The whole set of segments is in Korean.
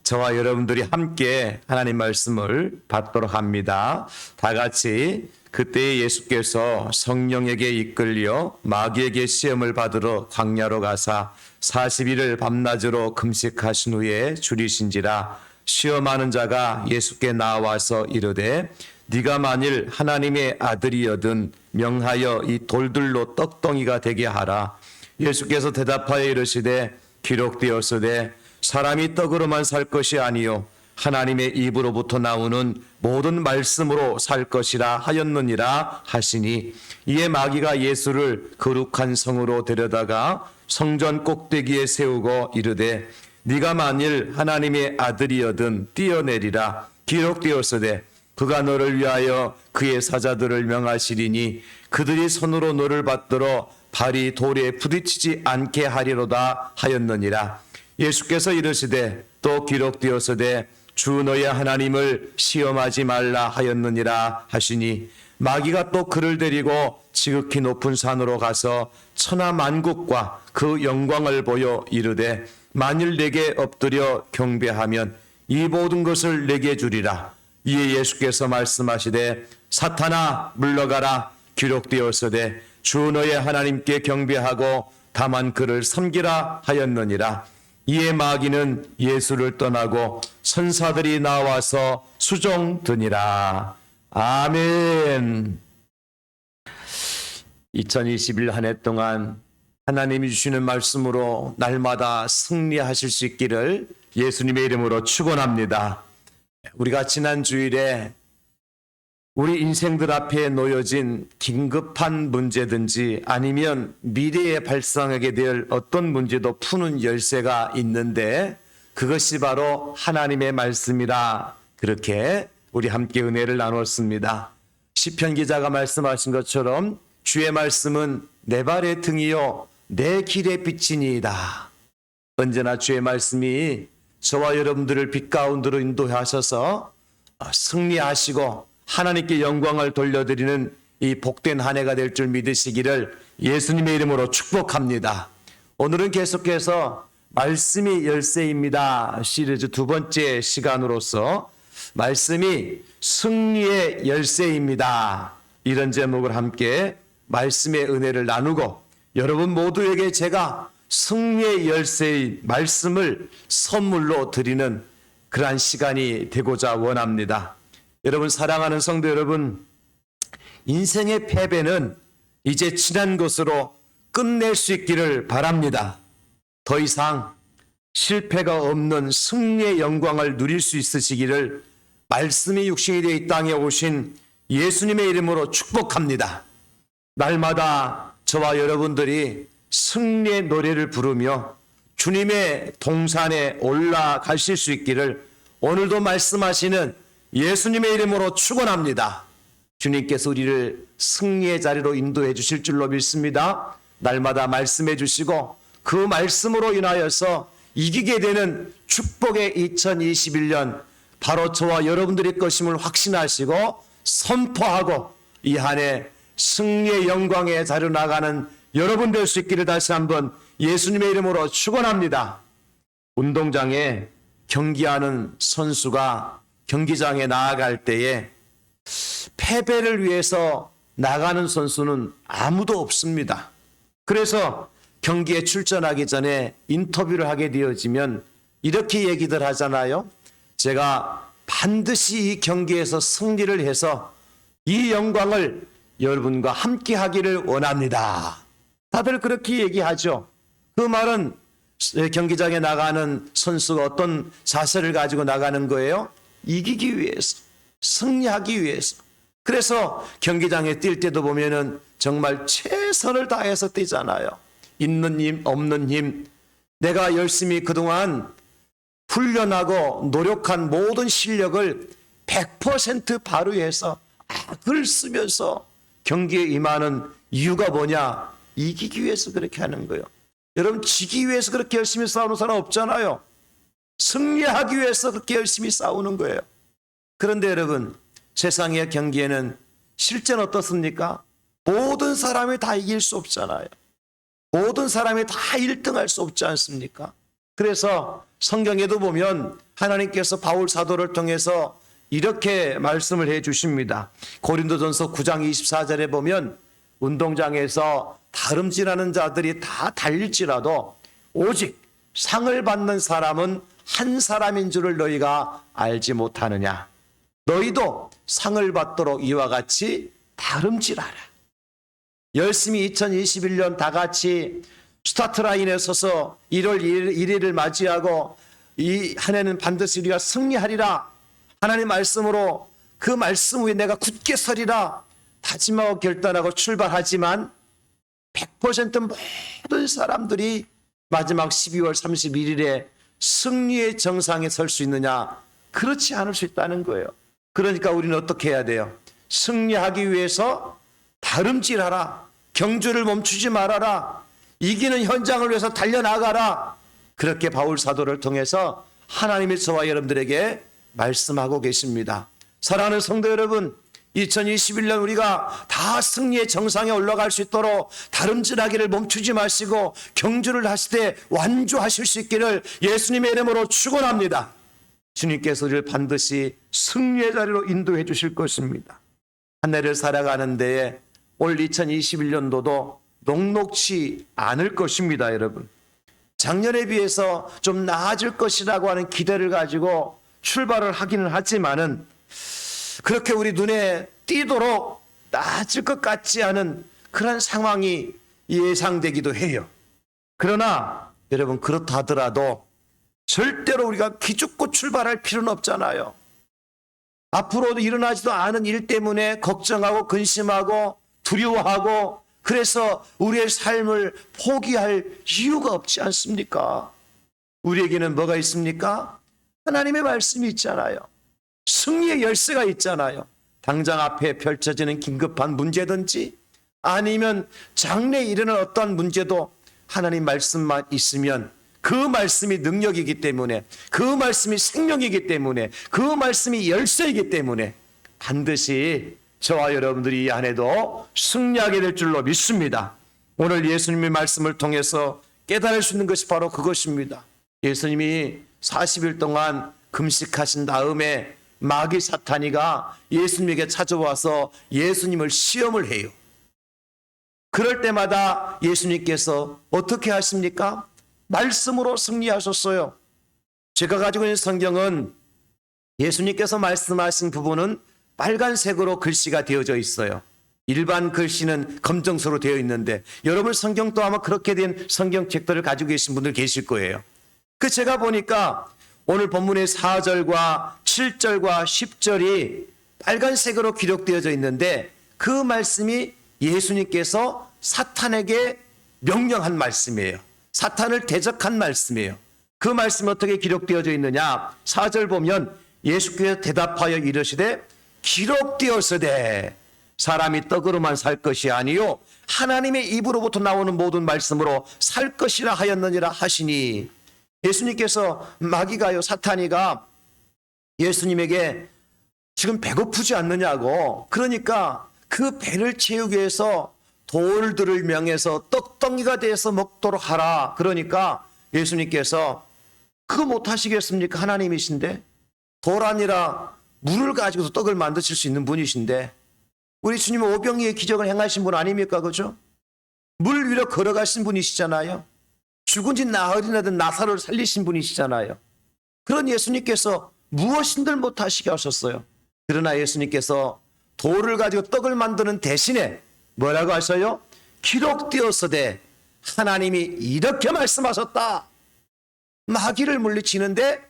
저와 여러분들이 함께 하나님 말씀을 받도록 합니다. 다 같이 그때 예수께서 성령에게 이끌려 마귀에게 시험을 받으러 광야로 가사 40일을 밤낮으로 금식하신 후에 줄이신지라. 시험하는 자가 예수께 나와서 이르되 네가 만일 하나님의 아들이여든 명하여 이 돌들로 떡덩이가 되게 하라. 예수께서 대답하여 이르시되 기록되었으되 사람이 떡으로만 살 것이 아니요 하나님의 입으로부터 나오는 모든 말씀으로 살 것이라 하였느니라 하시니, 이에 마귀가 예수를 거룩한 성으로 데려다가 성전 꼭대기에 세우고 이르되 네가 만일 하나님의 아들이여든 뛰어내리라. 기록되었으되 그가 너를 위하여 그의 사자들을 명하시리니 그들이 손으로 너를 받들어 발이 돌에 부딪히지 않게 하리로다 하였느니라. 예수께서 이르시되 또 기록되었으되 주 너의 하나님을 시험하지 말라 하였느니라 하시니, 마귀가 또 그를 데리고 지극히 높은 산으로 가서 천하 만국과 그 영광을 보여 이르되 만일 내게 엎드려 경배하면 이 모든 것을 내게 주리라. 이에 예수께서 말씀하시되 사탄아 물러가라. 기록되었으되 주 너의 하나님께 경배하고 다만 그를 섬기라 하였느니라. 이에 마귀는 예수를 떠나고 천사들이 나와서 수종드니라. 아멘. 2021 한 해 동안 하나님이 주시는 말씀으로 날마다 승리하실 수 있기를 예수님의 이름으로 축원합니다. 우리가 지난 주일에 우리 인생들 앞에 놓여진 긴급한 문제든지 아니면 미래에 발생하게 될 어떤 문제도 푸는 열쇠가 있는데 그것이 바로 하나님의 말씀이라, 그렇게 우리 함께 은혜를 나눴습니다. 시편 기자가 말씀하신 것처럼 주의 말씀은 내 발의 등이요 내 길의 빛이니이다. 언제나 주의 말씀이 저와 여러분들을 빛 가운데로 인도하셔서 승리하시고 하나님께 영광을 돌려드리는 이 복된 한 해가 될 줄 믿으시기를 예수님의 이름으로 축복합니다. 오늘은 계속해서 말씀이 열쇠입니다 시리즈 두 번째 시간으로서 말씀이 승리의 열쇠입니다, 이런 제목을 함께 말씀의 은혜를 나누고 여러분 모두에게 제가 승리의 열쇠의 말씀을 선물로 드리는 그러한 시간이 되고자 원합니다. 여러분, 사랑하는 성도 여러분, 인생의 패배는 이제 지난 것으로 끝낼 수 있기를 바랍니다. 더 이상 실패가 없는 승리의 영광을 누릴 수 있으시기를 말씀이 육신이 되어 이 땅에 오신 예수님의 이름으로 축복합니다. 날마다 저와 여러분들이 승리의 노래를 부르며 주님의 동산에 올라가실 수 있기를 오늘도 말씀하시는 예수님의 이름으로 축원합니다. 주님께서 우리를 승리의 자리로 인도해 주실 줄로 믿습니다. 날마다 말씀해 주시고 그 말씀으로 인하여서 이기게 되는 축복의 2021년 바로 저와 여러분들의 것임을 확신하시고 선포하고 이 한 해 승리의 영광의 자리로 나가는 여러분 될 수 있기를 다시 한번 예수님의 이름으로 축원합니다. 운동장에 경기하는 선수가 경기장에 나아갈 때에 패배를 위해서 나가는 선수는 아무도 없습니다. 그래서 경기에 출전하기 전에 인터뷰를 하게 되어지면 이렇게 얘기들 하잖아요. 제가 반드시 이 경기에서 승리를 해서 이 영광을 여러분과 함께 하기를 원합니다. 다들 그렇게 얘기하죠. 그 말은 경기장에 나가는 선수가 어떤 자세를 가지고 나가는 거예요? 이기기 위해서, 승리하기 위해서. 그래서 경기장에 뛸 때도 보면은 정말 최선을 다해서 뛰잖아요. 있는 힘, 없는 힘, 내가 열심히 그동안 훈련하고 노력한 모든 실력을 100% 발휘해서 악을 쓰면서 경기에 임하는 이유가 뭐냐? 이기기 위해서 그렇게 하는 거예요. 여러분, 지기 위해서 그렇게 열심히 싸우는 사람 없잖아요. 승리하기 위해서 그렇게 열심히 싸우는 거예요. 그런데 여러분, 세상의 경기에는 실제는 어떻습니까? 모든 사람이 다 이길 수 없잖아요. 모든 사람이 다 1등할 수 없지 않습니까? 그래서 성경에도 보면 하나님께서 바울 사도를 통해서 이렇게 말씀을 해 주십니다. 고린도전서 9장 24절에 보면 운동장에서 다름질하는 자들이 다 달릴지라도 오직 상을 받는 사람은 한 사람인 줄을 너희가 알지 못하느냐. 너희도 상을 받도록 이와 같이 다름질하라. 열심히 2021년 다 같이 스타트 라인에 서서 1월 1일을 맞이하고 이 한 해는 반드시 우리가 승리하리라. 하나님 말씀으로 그 말씀 위에 내가 굳게 서리라 다짐하고 결단하고 출발하지만 100% 모든 사람들이 마지막 12월 31일에 승리의 정상에 설 수 있느냐? 그렇지 않을 수 있다는 거예요. 그러니까 우리는 어떻게 해야 돼요? 승리하기 위해서 다름질하라. 경주를 멈추지 말아라. 이기는 현장을 위해서 달려나가라. 그렇게 바울 사도를 통해서 하나님이 저와 여러분들에게 말씀하고 계십니다. 사랑하는 성도 여러분, 2021년 우리가 다 승리의 정상에 올라갈 수 있도록 다름질하기를 멈추지 마시고 경주를 하실 때 완주하실 수 있기를 예수님의 이름으로 축원합니다. 주님께서 우리를 반드시 승리의 자리로 인도해 주실 것입니다. 한 해를 살아가는 데에 올 2021년도도 녹록치 않을 것입니다. 여러분, 작년에 비해서 좀 나아질 것이라고 하는 기대를 가지고 출발을 하기는 하지만은 그렇게 우리 눈에 띄도록 나아질 것 같지 않은 그런 상황이 예상되기도 해요. 그러나 여러분, 그렇다 하더라도 절대로 우리가 기죽고 출발할 필요는 없잖아요. 앞으로도 일어나지도 않은 일 때문에 걱정하고 근심하고 두려워하고 그래서 우리의 삶을 포기할 이유가 없지 않습니까? 우리에게는 뭐가 있습니까? 하나님의 말씀이 있잖아요. 승리의 열쇠가 있잖아요. 당장 앞에 펼쳐지는 긴급한 문제든지 아니면 장래에 일어날 어떠한 문제도 하나님 말씀만 있으면 그 말씀이 능력이기 때문에, 그 말씀이 생명이기 때문에, 그 말씀이 열쇠이기 때문에 반드시 저와 여러분들이 이 안에도 승리하게 될 줄로 믿습니다. 오늘 예수님의 말씀을 통해서 깨달을 수 있는 것이 바로 그것입니다. 예수님이 40일 동안 금식하신 다음에 마귀 사탄이가 예수님에게 찾아와서 예수님을 시험을 해요. 그럴 때마다 예수님께서 어떻게 하십니까? 말씀으로 승리하셨어요. 제가 가지고 있는 성경은 예수님께서 말씀하신 부분은 빨간색으로 글씨가 되어져 있어요. 일반 글씨는 검정색으로 되어 있는데 여러분 성경도 아마 그렇게 된 성경책들을 가지고 계신 분들 계실 거예요. 그 제가 보니까 오늘 본문의 4절과 7절과 10절이 빨간색으로 기록되어져 있는데 그 말씀이 예수님께서 사탄에게 명령한 말씀이에요. 사탄을 대적한 말씀이에요. 그 말씀이 어떻게 기록되어져 있느냐? 4절 보면 예수께서 대답하여 이르시되 기록되었으되 사람이 떡으로만 살 것이 아니요 하나님의 입으로부터 나오는 모든 말씀으로 살 것이라 하였느니라 하시니, 예수님께서 마귀가요, 사탄이가 예수님에게 지금 배고프지 않느냐고, 그러니까 그 배를 채우기 위해서 돌들을 명해서 떡덩이가 돼서 먹도록 하라. 그러니까 예수님께서 그거 못하시겠습니까? 하나님이신데 돌 아니라 물을 가지고서 떡을 만드실 수 있는 분이신데, 우리 주님은 오병이의 기적을 행하신 분 아닙니까? 그죠? 물 위로 걸어가신 분이시잖아요. 죽은 지 나흘이나 된 나사로를 살리신 분이시잖아요. 그런 예수님께서 무엇인들 못하시게 하셨어요. 그러나 예수님께서 돌을 가지고 떡을 만드는 대신에 뭐라고 하셔요? 기록되었으되 하나님이 이렇게 말씀하셨다. 마귀를 물리치는데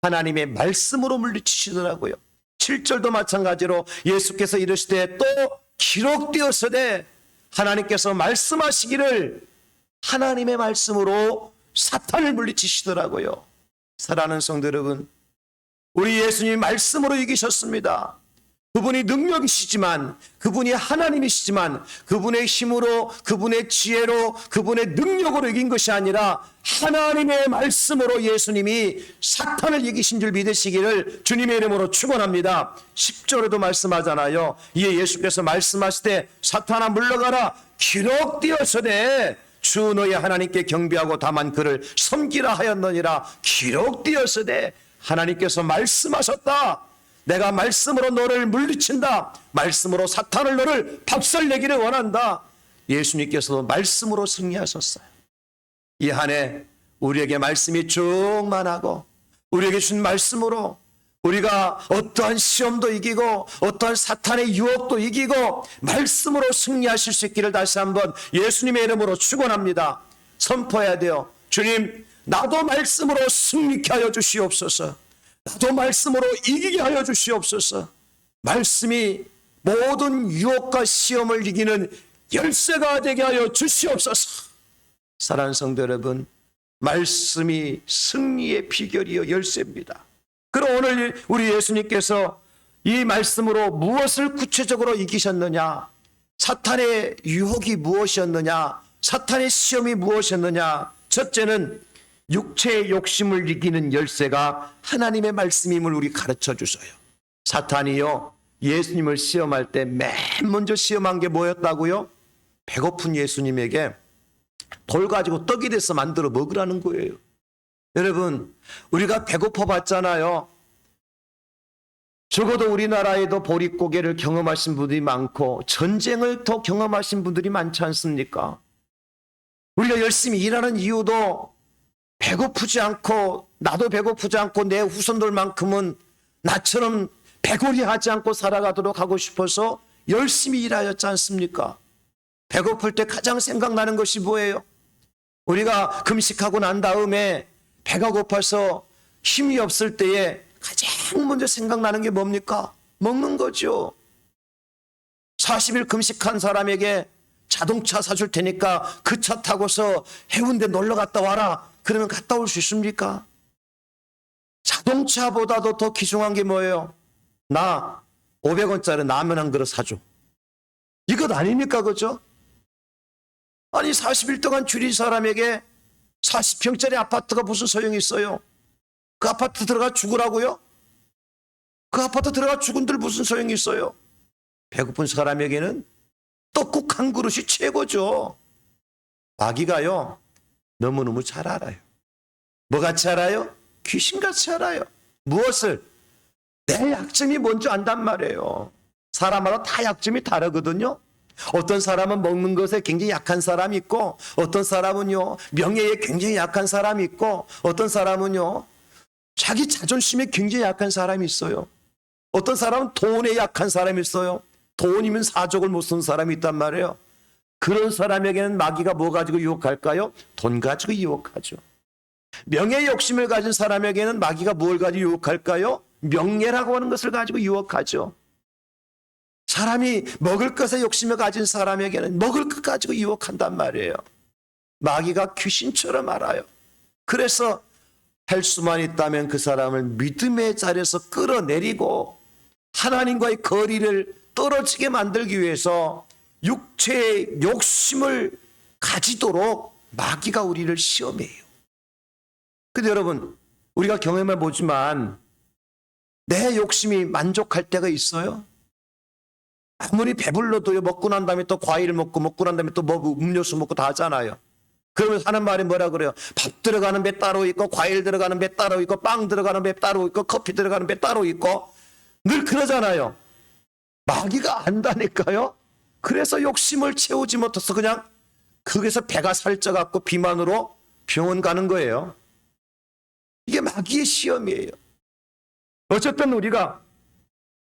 하나님의 말씀으로 물리치시더라고요. 7절도 마찬가지로 예수께서 이르시되 또 기록되었으되 하나님께서 말씀하시기를 하나님의 말씀으로 사탄을 물리치시더라고요. 사랑하는 성도 여러분, 우리 예수님이 말씀으로 이기셨습니다. 그분이 능력이시지만, 그분이 하나님이시지만 그분의 힘으로, 그분의 지혜로, 그분의 능력으로 이긴 것이 아니라 하나님의 말씀으로 예수님이 사탄을 이기신 줄 믿으시기를 주님의 이름으로 축원합니다. 10절에도 말씀하잖아요. 이에 예수께서 말씀하시되 사탄아 물러가라 기록되었으되 주 너희 하나님께 경배하고 다만 그를 섬기라 하였느니라 기록되었으되 하나님께서 말씀하셨다. 내가 말씀으로 너를 물리친다. 말씀으로 사탄을 너를 박살내기를 원한다. 예수님께서도 말씀으로 승리하셨어요. 이 한 해 우리에게 말씀이 충만하고 우리에게 준 말씀으로 우리가 어떠한 시험도 이기고 어떠한 사탄의 유혹도 이기고 말씀으로 승리하실 수 있기를 다시 한번 예수님의 이름으로 축원합니다. 선포해야 돼요. 주님, 나도 말씀으로 승리케 하여 주시옵소서. 나도 말씀으로 이기게 하여 주시옵소서. 말씀이 모든 유혹과 시험을 이기는 열쇠가 되게 하여 주시옵소서. 사랑하는 성도 여러분, 말씀이 승리의 비결이요 열쇠입니다. 그럼 오늘 우리 예수님께서 이 말씀으로 무엇을 구체적으로 이기셨느냐? 사탄의 유혹이 무엇이었느냐? 사탄의 시험이 무엇이었느냐? 첫째는 육체의 욕심을 이기는 열쇠가 하나님의 말씀임을 우리 가르쳐 주셔요. 사탄이요, 예수님을 시험할 때 맨 먼저 시험한 게 뭐였다고요? 배고픈 예수님에게 돌 가지고 떡이 돼서 만들어 먹으라는 거예요. 여러분, 우리가 배고파 봤잖아요. 적어도 우리나라에도 보릿고개를 경험하신 분들이 많고 전쟁을 더 경험하신 분들이 많지 않습니까? 우리가 열심히 일하는 이유도 배고프지 않고 나도 배고프지 않고 내 후손들만큼은 나처럼 배고리 하지 않고 살아가도록 하고 싶어서 열심히 일하였지 않습니까? 배고플 때 가장 생각나는 것이 뭐예요? 우리가 금식하고 난 다음에 배가 고파서 힘이 없을 때에 가장 먼저 생각나는 게 뭡니까? 먹는 거죠. 40일 금식한 사람에게 자동차 사줄 테니까 그 차 타고서 해운대 놀러 갔다 와라. 그러면 갔다 올 수 있습니까? 자동차보다도 더 귀중한 게 뭐예요? 나 500원짜리 라면 한 그릇 사줘. 이것 아닙니까? 그죠? 아니 40일 동안 줄인 사람에게 40평짜리 아파트가 무슨 소용이 있어요? 그 아파트 들어가 죽으라고요? 그 아파트 들어가 죽은들 무슨 소용이 있어요? 배고픈 사람에게는 떡국 한 그릇이 최고죠. 마귀가요, 너무너무 잘 알아요. 뭐같이 알아요? 귀신같이 알아요. 무엇을? 내 약점이 뭔지 안단 말이에요. 사람마다 다 약점이 다르거든요. 어떤 사람은 먹는 것에 굉장히 약한 사람이 있고, 어떤 사람은요 명예에 굉장히 약한 사람이 있고, 어떤 사람은요 자기 자존심에 굉장히 약한 사람이 있어요. 어떤 사람은 돈에 약한 사람이 있어요. 돈이면 사족을 못 쓰는 사람이 있단 말이에요. 그런 사람에게는 마귀가 뭐 가지고 유혹할까요? 돈 가지고 유혹하죠. 명예 욕심을 가진 사람에게는 마귀가 뭘 가지고 유혹할까요? 명예라고 하는 것을 가지고 유혹하죠. 사람이 먹을 것에 욕심을 가진 사람에게는 먹을 것 가지고 유혹한단 말이에요. 마귀가 귀신처럼 알아요. 그래서 할 수만 있다면 그 사람을 믿음의 자리에서 끌어내리고 하나님과의 거리를 떨어지게 만들기 위해서 육체의 욕심을 가지도록 마귀가 우리를 시험해요. 근데 여러분, 우리가 경험해 보지만 내 욕심이 만족할 때가 있어요? 아무리 배불러도요, 먹고 난 다음에 또 과일 먹고 난 다음에 또 음료수 먹고 다 하잖아요. 그러면 하는 말이 뭐라 그래요? 밥 들어가는 배 따로 있고, 과일 들어가는 배 따로 있고, 빵 들어가는 배 따로 있고, 커피 들어가는 배 따로 있고, 늘 그러잖아요. 마귀가 안다니까요. 그래서 욕심을 채우지 못해서 그냥 거기서 배가 살쪄갖고 비만으로 병원 가는 거예요. 이게 마귀의 시험이에요. 어쨌든 우리가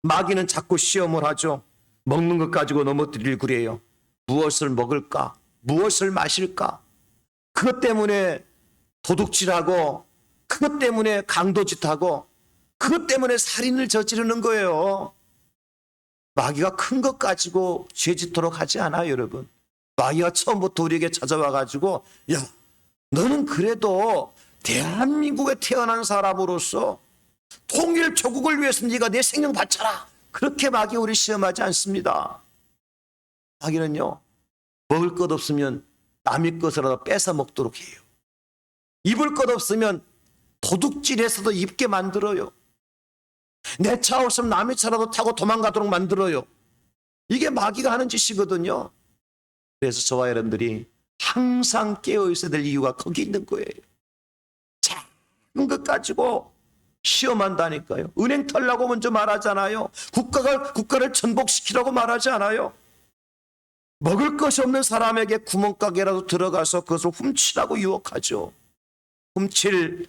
마귀는 자꾸 시험을 하죠. 먹는 것 가지고 넘어뜨리려 그래요. 무엇을 먹을까? 무엇을 마실까? 그것 때문에 도둑질하고, 그것 때문에 강도짓하고, 그것 때문에 살인을 저지르는 거예요. 마귀가 큰 것 가지고 죄짓도록 하지 않아요, 여러분. 마귀가 처음부터 우리에게 찾아와 가지고, 야, 너는 그래도 대한민국에 태어난 사람으로서 통일 조국을 위해서 네가 내 생명 바쳐라. 그렇게 마귀 우리 시험하지 않습니다. 마귀는요, 먹을 것 없으면 남의 것이라도 뺏어 먹도록 해요. 입을 것 없으면 도둑질해서도 입게 만들어요. 내 차 없으면 남의 차라도 타고 도망가도록 만들어요. 이게 마귀가 하는 짓이거든요. 그래서 저와 여러분들이 항상 깨어 있어야 될 이유가 거기 있는 거예요. 작은 것 가지고 시험한다니까요. 은행 털라고 먼저 말하잖아요. 국가를 전복시키라고 말하지 않아요. 먹을 것이 없는 사람에게 구멍가게라도 들어가서 그것을 훔치라고 유혹하죠. 훔칠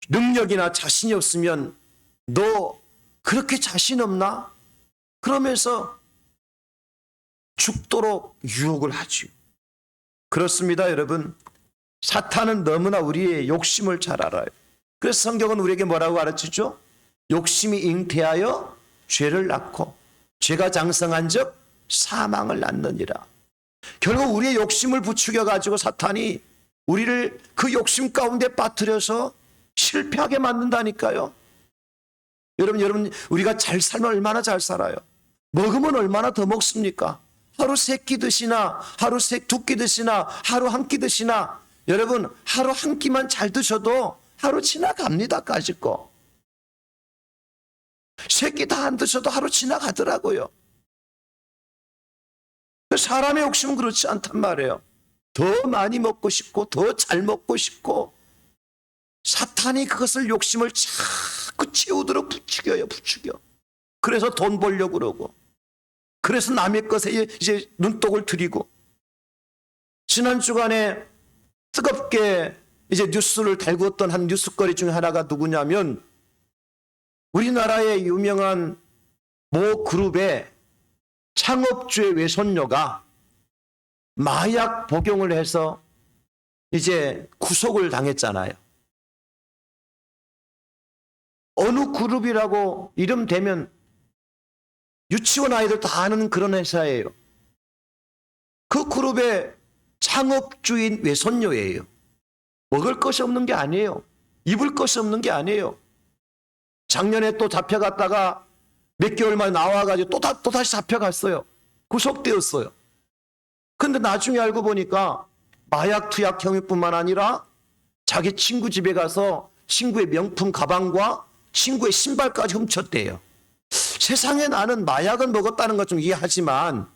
능력이나 자신이 없으면 너 그렇게 자신 없나? 그러면서 죽도록 유혹을 하죠. 그렇습니다, 여러분. 사탄은 너무나 우리의 욕심을 잘 알아요. 그래서 성경은 우리에게 뭐라고 가르치죠? 욕심이 잉태하여 죄를 낳고 죄가 장성한 즉 사망을 낳느니라. 결국 우리의 욕심을 부추겨 가지고 사탄이 우리를 그 욕심 가운데 빠뜨려서 실패하게 만든다니까요. 여러분 우리가 잘 살면 얼마나 잘 살아요? 먹으면 얼마나 더 먹습니까? 하루 3끼 드시나 하루 2끼 드시나 하루 1끼 드시나 여러분 하루 한 끼만 잘 드셔도 하루 지나갑니다. 까짓 거. 3끼 다 안 드셔도 하루 지나가더라고요. 사람의 욕심은 그렇지 않단 말이에요. 더 많이 먹고 싶고 더 잘 먹고 싶고 사탄이 그것을 욕심을 자꾸 채우도록 부추겨요. 그래서 돈 벌려고 그러고 그래서 남의 것에 이제 눈독을 들이고 지난 주간에 뜨겁게 이제 뉴스를 달구었던 한 뉴스거리 중에 하나가 누구냐면 우리나라의 유명한 모 그룹의 창업주의 외손녀가 마약 복용을 해서 이제 구속을 당했잖아요. 어느 그룹이라고 이름 대면 유치원 아이들 다 아는 그런 회사예요. 그 그룹의 창업주인 외손녀예요. 먹을 것이 없는 게 아니에요. 입을 것이 없는 게 아니에요. 작년에 또 잡혀갔다가 몇 개월 만에 나와가지고 또 다시 잡혀갔어요. 구속되었어요. 근데 나중에 알고 보니까 마약 투약 혐의뿐만 아니라 자기 친구 집에 가서 친구의 명품 가방과 친구의 신발까지 훔쳤대요. 세상에 나는 마약은 먹었다는 것 좀 이해하지만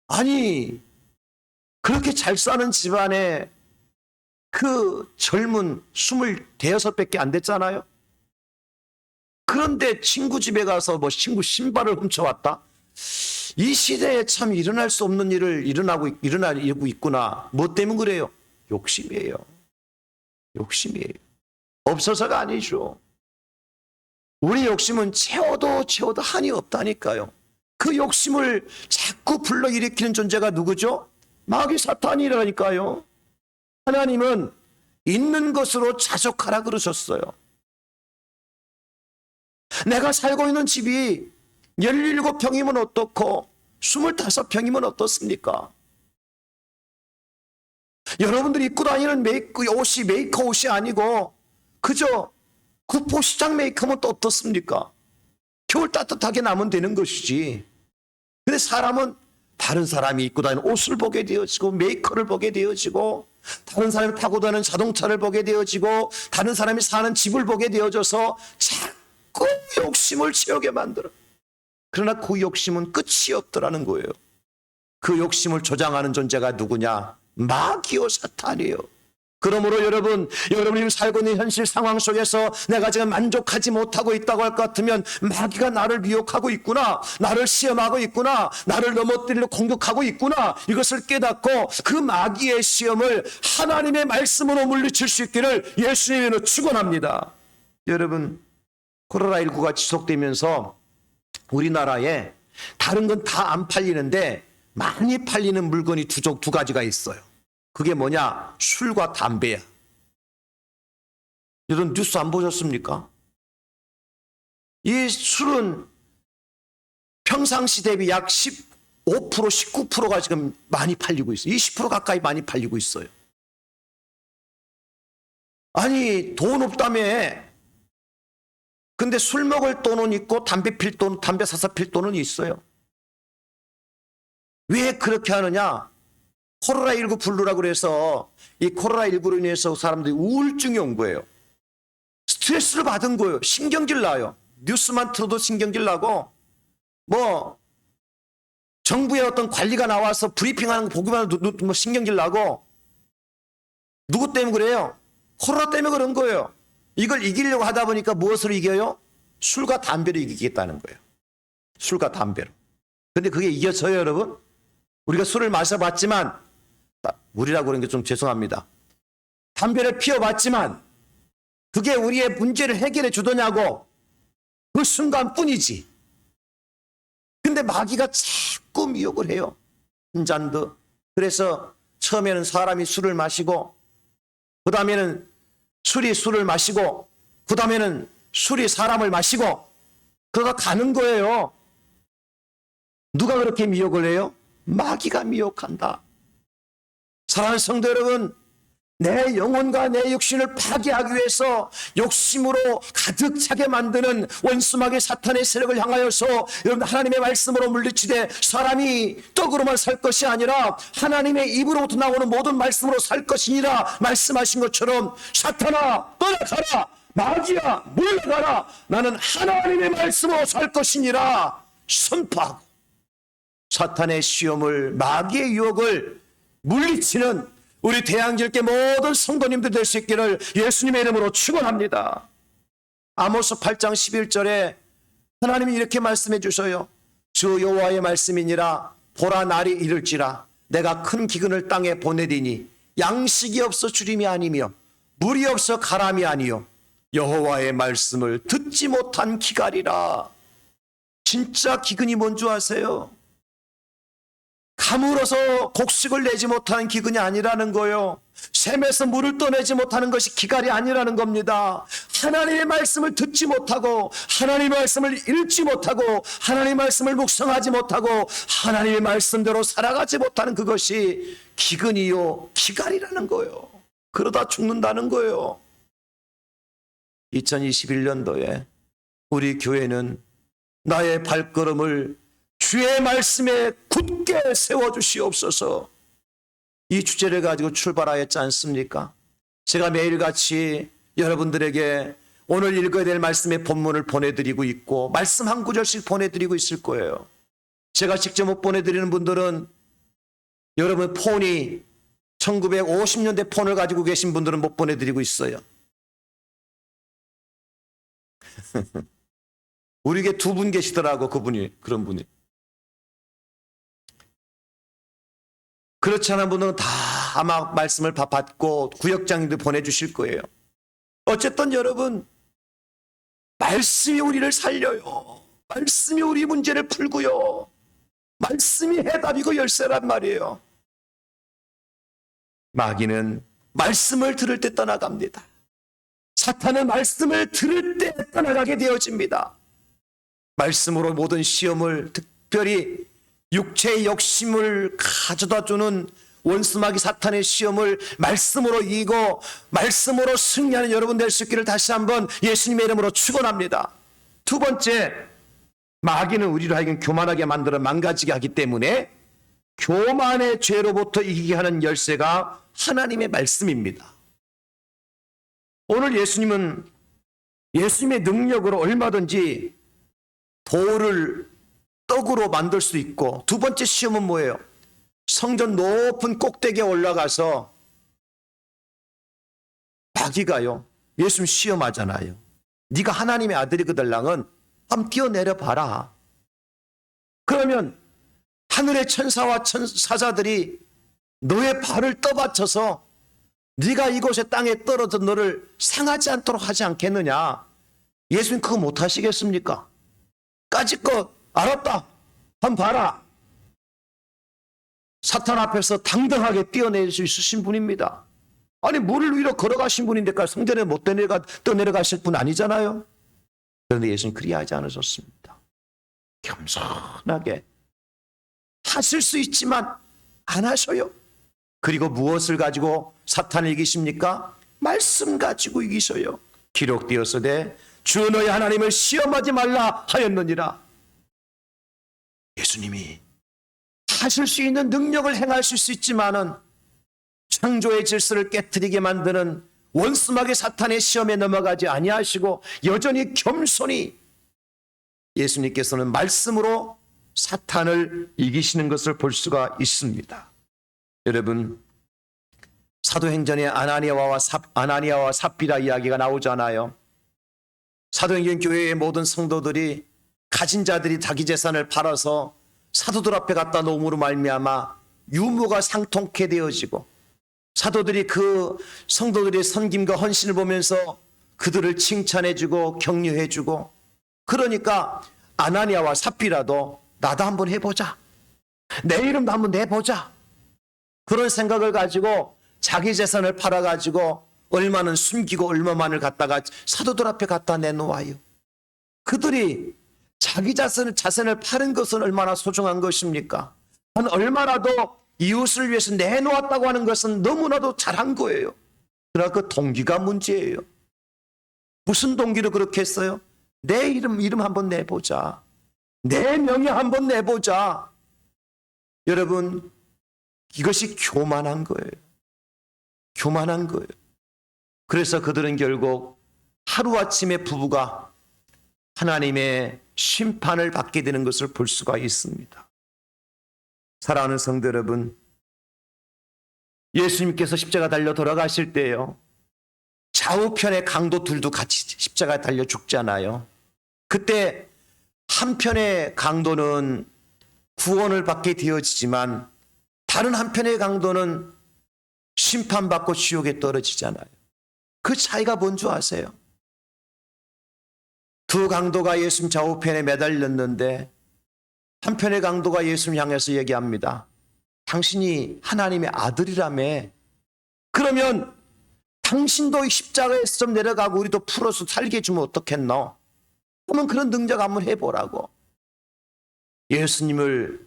아니 그렇게 잘 사는 집안에 그 젊은 25밖에 안 됐잖아요. 그런데 친구 집에 가서 뭐 친구 신발을 훔쳐왔다? 이 시대에 참 일어날 수 없는 일을 일어나고 있구나. 뭐 때문에 그래요? 욕심이에요. 욕심이에요. 없어서가 아니죠. 우리 욕심은 채워도 한이 없다니까요. 그 욕심을 자꾸 불러일으키는 존재가 누구죠? 마귀 사탄이라니까요. 하나님은 있는 것으로 자족하라 그러셨어요. 내가 살고 있는 집이 17평이면 어떻고 25평이면 어떻습니까? 여러분들이 입고 다니는 옷이 메이커 옷이 아니고 그저 구포시장 메이커면 또 어떻습니까? 겨울 따뜻하게 나면 되는 것이지. 근데 사람은 다른 사람이 입고 다니는 옷을 보게 되어지고 메이커를 보게 되어지고 다른 사람이 타고 다니는 자동차를 보게 되어지고 다른 사람이 사는 집을 보게 되어져서 자꾸 욕심을 채우게 만들어. 그러나 그 욕심은 끝이 없더라는 거예요. 그 욕심을 조장하는 존재가 누구냐? 마귀요 사탄이에요. 그러므로 여러분이 살고 있는 현실 상황 속에서 내가 지금 만족하지 못하고 있다고 할 것 같으면 마귀가 나를 미혹하고 있구나, 나를 시험하고 있구나, 나를 넘어뜨리려 공격하고 있구나, 이것을 깨닫고 그 마귀의 시험을 하나님의 말씀으로 물리칠 수 있기를 예수님으로 축원합니다. 여러분, 코로나19가 지속되면서 우리나라에 다른 건 다 안 팔리는데 많이 팔리는 물건이 두 가지가 있어요. 그게 뭐냐? 술과 담배야. 여러분 뉴스 안 보셨습니까? 이 술은 평상시 대비 약 15%, 19%가 지금 많이 팔리고 있어요. 20% 가까이 많이 팔리고 있어요. 아니 돈 없다며. 근데 술 먹을 돈은 있고 담배 필 돈, 담배 사서 필 돈은 있어요. 왜 그렇게 하느냐? 코로나19 블루라고 그래서 이 코로나19로 인해서 사람들이 우울증이 온 거예요. 스트레스를 받은 거예요. 신경질 나요. 뉴스만 틀어도 신경질 나고 뭐 정부의 어떤 관리가 나와서 브리핑하는 거 보기만 해도 뭐 신경질 나고. 누구 때문에 그래요? 코로나 때문에 그런 거예요. 이걸 이기려고 하다 보니까 무엇으로 이겨요? 술과 담배로 이기겠다는 거예요. 술과 담배로. 근데 그게 이겨져요, 여러분? 우리가 술을 마셔봤지만, 우리라고 그러는 게 좀 죄송합니다. 담배를 피워봤지만, 그게 우리의 문제를 해결해 주더냐고, 그 순간뿐이지. 근데 마귀가 자꾸 미혹을 해요. 한 잔 더. 그래서 처음에는 사람이 술을 마시고, 그 다음에는 술을 마시고, 그 다음에는 술이 사람을 마시고, 그가 가는 거예요. 누가 그렇게 미혹을 해요? 마귀가 미혹한다. 사랑하는 성도 여러분, 내 영혼과 내 육신을 파괴하기 위해서 욕심으로 가득 차게 만드는 원수마귀 사탄의 세력을 향하여서 여러분 하나님의 말씀으로 물리치되 사람이 떡으로만 살 것이 아니라 하나님의 입으로부터 나오는 모든 말씀으로 살 것이니라 말씀하신 것처럼 사탄아 떠나가라, 마귀야 물러가라, 나는 하나님의 말씀으로 살 것이니라 선포하고 사탄의 시험을, 마귀의 유혹을 물리치는 우리 대한길교 모든 성도님들 될 수 있기를 예수님의 이름으로 축원합니다. 아모스 8장 11절에 하나님이 이렇게 말씀해 주셔요. 주 여호와의 말씀이니라. 보라 날이 이를지라. 내가 큰 기근을 땅에 보내리니 양식이 없어 주림이 아니며 물이 없어 가람이 아니요 여호와의 말씀을 듣지 못한 기갈이라. 진짜 기근이 뭔 줄 아세요? 가물어서 곡식을 내지 못하는 기근이 아니라는 거예요. 샘에서 물을 떠내지 못하는 것이 기갈이 아니라는 겁니다. 하나님의 말씀을 듣지 못하고 하나님의 말씀을 읽지 못하고 하나님의 말씀을 묵상하지 못하고 하나님의 말씀대로 살아가지 못하는 그것이 기근이요 기갈이라는 거예요. 그러다 죽는다는 거예요. 2021년도에 우리 교회는 나의 발걸음을 주의 말씀에 굳게 세워주시옵소서. 이 주제를 가지고 출발하였지 않습니까? 제가 매일같이 여러분들에게 오늘 읽어야 될 말씀의 본문을 보내드리고 있고 말씀 한 구절씩 보내드리고 있을 거예요. 제가 직접 못 보내드리는 분들은 여러분 폰이 1950년대 폰을 가지고 계신 분들은 못 보내드리고 있어요. 우리에게 두 분 계시더라고. 그런 분이. 그렇지 않은 분들은 다 아마 말씀을 받고 구역장님들 보내주실 거예요. 어쨌든 여러분, 말씀이 우리를 살려요. 말씀이 우리 문제를 풀고요. 말씀이 해답이고 열쇠란 말이에요. 마귀는 말씀을 들을 때 떠나갑니다. 사탄은 말씀을 들을 때 떠나가게 되어집니다. 말씀으로 모든 시험을, 특별히 육체의 욕심을 가져다 주는 원수마귀 사탄의 시험을 말씀으로 이기고 말씀으로 승리하는 여러분 될 수 있기를 다시 한번 예수님의 이름으로 축원합니다. 두 번째, 마귀는 우리를 하여금 교만하게 만들어 망가지게 하기 때문에 교만의 죄로부터 이기게 하는 열쇠가 하나님의 말씀입니다. 오늘 예수님은 예수님의 능력으로 얼마든지 돌을 떡으로 만들 수 있고, 두 번째 시험은 뭐예요? 성전 높은 꼭대기에 올라가서 마귀가요 예수님 시험하잖아요. 네가 하나님의 아들이거들랑은 한번 뛰어내려 봐라. 그러면 하늘의 천사와 사자들이 너의 발을 떠받쳐서 네가 이곳에 땅에 떨어져 너를 상하지 않도록 하지 않겠느냐. 예수님 그거 못하시겠습니까? 까짓것 알았다, 한번 봐라. 사탄 앞에서 당당하게 뛰어내릴 수 있으신 분입니다. 아니 물을 위로 걸어가신 분인데까 성전에 못 떠내려가실 분 아니잖아요. 그런데 예수님 그리하지 않으셨습니다. 겸손하게 하실 수 있지만 안 하셔요. 그리고 무엇을 가지고 사탄을 이기십니까? 말씀 가지고 이기셔요. 기록되었으되 주 너희 하나님을 시험하지 말라 하였느니라. 예수님이 하실 수 있는 능력을 행하실 수 있지만은 창조의 질서를 깨트리게 만드는 원수마귀 사탄의 시험에 넘어가지 아니하시고 여전히 겸손히 예수님께서는 말씀으로 사탄을 이기시는 것을 볼 수가 있습니다. 여러분, 사도행전에 아나니아와 삽비라 이야기가 나오잖아요. 사도행전 교회의 모든 성도들이 가진 자들이 자기 재산을 팔아서 사도들 앞에 갖다 놓음으로 말미암아 유무가 상통케 되어지고, 사도들이 그 성도들의 선김과 헌신을 보면서 그들을 칭찬해주고 격려해주고, 그러니까 아나니아와 삽비라도 나도 한번 해보자, 내 이름도 한번 내보자, 그런 생각을 가지고 자기 재산을 팔아가지고 얼마는 숨기고 얼마만을 갖다가 사도들 앞에 갖다 내놓아요. 그들이 자기 자신을 파는 것은 얼마나 소중한 것입니까? 한 얼마라도 이웃을 위해서 내놓았다고 하는 것은 너무나도 잘한 거예요. 그러나 그 동기가 문제예요. 무슨 동기로 그렇게 했어요? 내 이름 한번 내보자, 내 명예 한번 내보자. 여러분, 이것이 교만한 거예요. 교만한 거예요. 그래서 그들은 결국 하루아침에 부부가 하나님의 심판을 받게 되는 것을 볼 수가 있습니다. 사랑하는 성도 여러분, 예수님께서 십자가 달려 돌아가실 때요, 좌우편의 강도 둘도 같이 십자가 달려 죽잖아요. 그때 한편의 강도는 구원을 받게 되어지지만 다른 한편의 강도는 심판받고 지옥에 떨어지잖아요. 그 차이가 뭔지 아세요? 두 강도가 예수님 좌우편에 매달렸는데 한편의 강도가 예수님 향해서 얘기합니다. 당신이 하나님의 아들이라며, 그러면 당신도 십자가에서 좀 내려가고 우리도 풀어서 살게 해주면 어떻겠노? 그러면 그런 능력 한번 해보라고 예수님을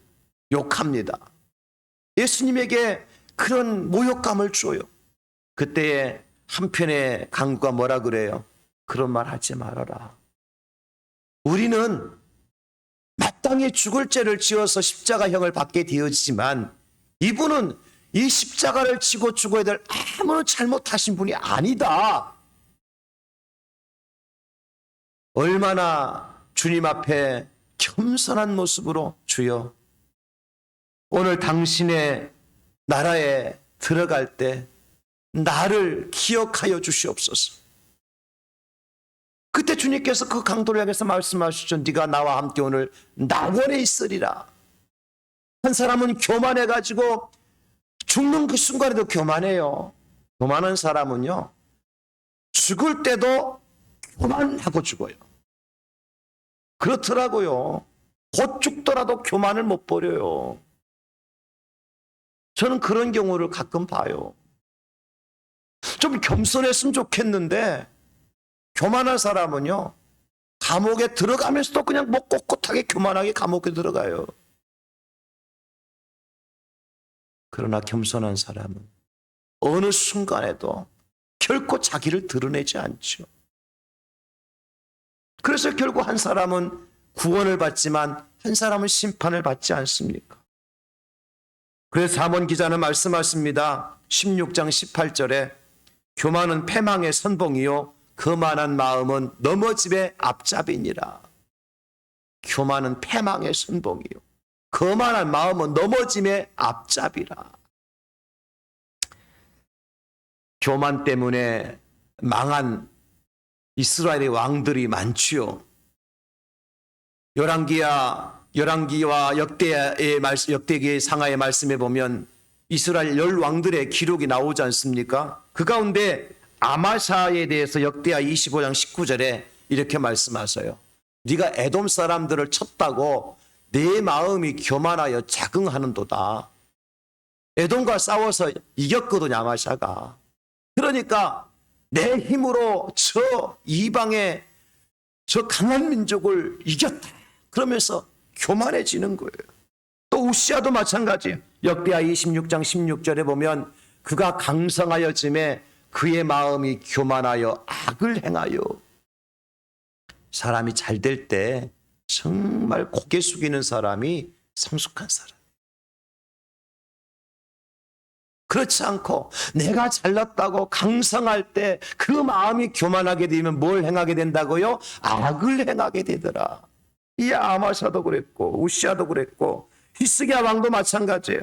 욕합니다. 예수님에게 그런 모욕감을 줘요. 그때에 한편의 강도가 뭐라 그래요? 그런 말 하지 말아라. 우리는 마땅히 죽을 죄를 지어서 십자가형을 받게 되어지지만 이분은 이 십자가를 지고 죽어야 될 아무런 잘못하신 분이 아니다. 얼마나 주님 앞에 겸손한 모습으로, 주여, 오늘 당신의 나라에 들어갈 때 나를 기억하여 주시옵소서. 그때 주님께서 그 강도를 향해서 말씀하시죠. 네가 나와 함께 오늘 낙원에 있으리라. 한 사람은 교만해가지고 죽는 그 순간에도 교만해요. 교만한 사람은요, 죽을 때도 교만하고 죽어요. 그렇더라고요. 곧 죽더라도 교만을 못 버려요. 저는 그런 경우를 가끔 봐요. 좀 겸손했으면 좋겠는데 교만한 사람은요, 감옥에 들어가면서도 그냥 뭐 꼿꼿하게 교만하게 감옥에 들어가요. 그러나 겸손한 사람은 어느 순간에도 결코 자기를 드러내지 않죠. 그래서 결국 한 사람은 구원을 받지만 한 사람은 심판을 받지 않습니까? 그래서 잠언 기자는 말씀하십니다. 16장 18절에 교만은 패망의 선봉이요 거만한 마음은 넘어짐의 앞잡이니라. 교만은 패망의 선봉이요 거만한 마음은 넘어짐의 앞잡이라. 교만 때문에 망한 이스라엘의 왕들이 많지요. 열왕기와 역대기의 상하의 말씀에 보면 이스라엘 10왕들의 기록이 나오지 않습니까? 그 가운데 아마샤에 대해서 역대하 25장 19절에 이렇게 말씀하세요. 네가 에돔 사람들을 쳤다고 내 마음이 교만하여 자긍하는도다. 에돔과 싸워서 이겼거든 아마샤가. 그러니까 내 힘으로 저 이방의 저 강한 민족을 이겼다. 그러면서 교만해지는 거예요. 또 우시아도 마찬가지예요. 역대하 26장 16절에 보면 그가 강성하여짐에 그의 마음이 교만하여 악을 행하여. 사람이 잘 될 때 정말 고개 숙이는 사람이 성숙한 사람. 그렇지 않고 내가 잘났다고 강성할 때 그 마음이 교만하게 되면 뭘 행하게 된다고요? 악을 행하게 되더라. 이 아마샤도 그랬고 우시아도 그랬고 히스기야 왕도 마찬가지예요.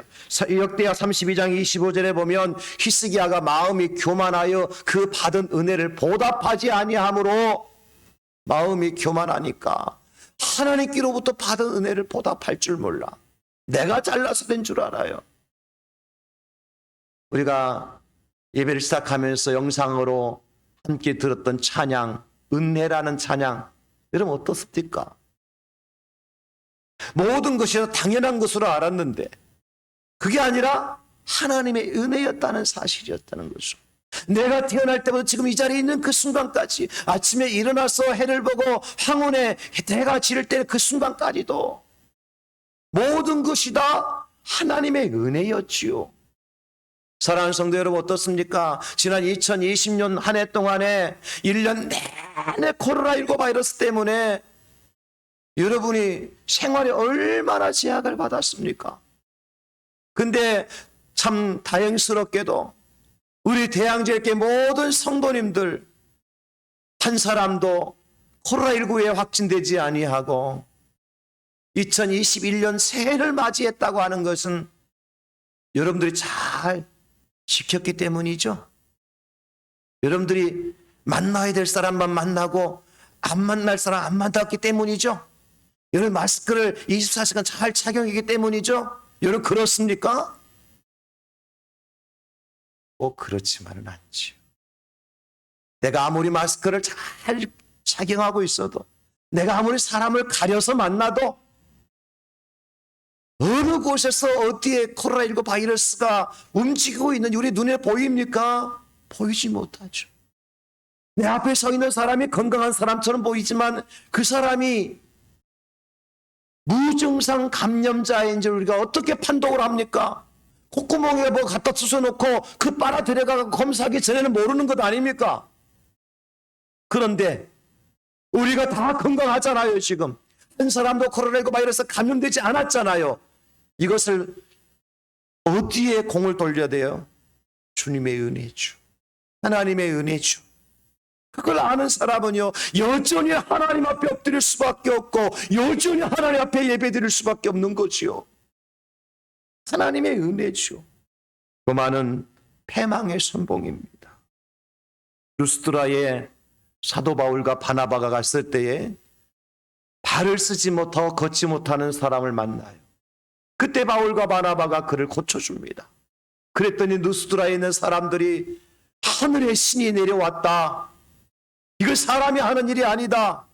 역대하 32장 25절에 보면 히스기야가 마음이 교만하여 그 받은 은혜를 보답하지 아니하므로, 마음이 교만하니까 하나님께로부터 받은 은혜를 보답할 줄 몰라. 내가 잘나서 된 줄 알아요. 우리가 예배를 시작하면서 영상으로 함께 들었던 찬양, 은혜라는 찬양, 여러분 어떻습니까? 모든 것이 당연한 것으로 알았는데 그게 아니라 하나님의 은혜였다는 사실이었다는 거죠. 내가 태어날 때부터 지금 이 자리에 있는 그 순간까지, 아침에 일어나서 해를 보고 황혼에 해가 지를 때 그 순간까지도 모든 것이 다 하나님의 은혜였지요. 사랑하는 성도 여러분 어떻습니까? 지난 2020년 한 해 동안에 1년 내내 코로나19 바이러스 때문에 여러분이 생활에 얼마나 제약을 받았습니까? 근데 참 다행스럽게도 우리 대양제일교회 모든 성도님들 한 사람도 코로나19에 확진되지 아니하고 2021년 새해를 맞이했다고 하는 것은 여러분들이 잘 지켰기 때문이죠. 여러분들이 만나야 될 사람만 만나고 안 만날 사람 안 만났기 때문이죠. 여러분 마스크를 24시간 잘 착용했기 때문이죠. 여러분 그렇습니까? 그렇지만은 않지요. 내가 아무리 마스크를 잘 착용하고 있어도, 내가 아무리 사람을 가려서 만나도 어느 곳에서 어디에 코로나19 바이러스가 움직이고 있는지 우리 눈에 보입니까? 보이지 못하죠. 내 앞에 서 있는 사람이 건강한 사람처럼 보이지만 그 사람이 무증상 감염자인지 우리가 어떻게 판독을 합니까? 콧구멍에 뭐 갖다 쑤셔놓고 그 빨아 들여가 검사하기 전에는 모르는 것 아닙니까? 그런데 우리가 다 건강하잖아요. 지금 한 사람도 코로나19 바이러스 감염되지 않았잖아요. 이것을 어디에 공을 돌려야 돼요? 주님의 은혜죠. 하나님의 은혜죠. 그걸 아는 사람은요 여전히 하나님 앞에 엎드릴 수밖에 없고 여전히 하나님 앞에 예배드릴 수밖에 없는 거지요. 하나님의 은혜죠. 로마는 패망의 선봉입니다. 루스드라에 사도 바울과 바나바가 갔을 때에 발을 쓰지 못하고 걷지 못하는 사람을 만나요. 그때 바울과 바나바가 그를 고쳐줍니다. 그랬더니 루스드라에 있는 사람들이 하늘의 신이 내려왔다. 이거 사람이 하는 일이 아니다.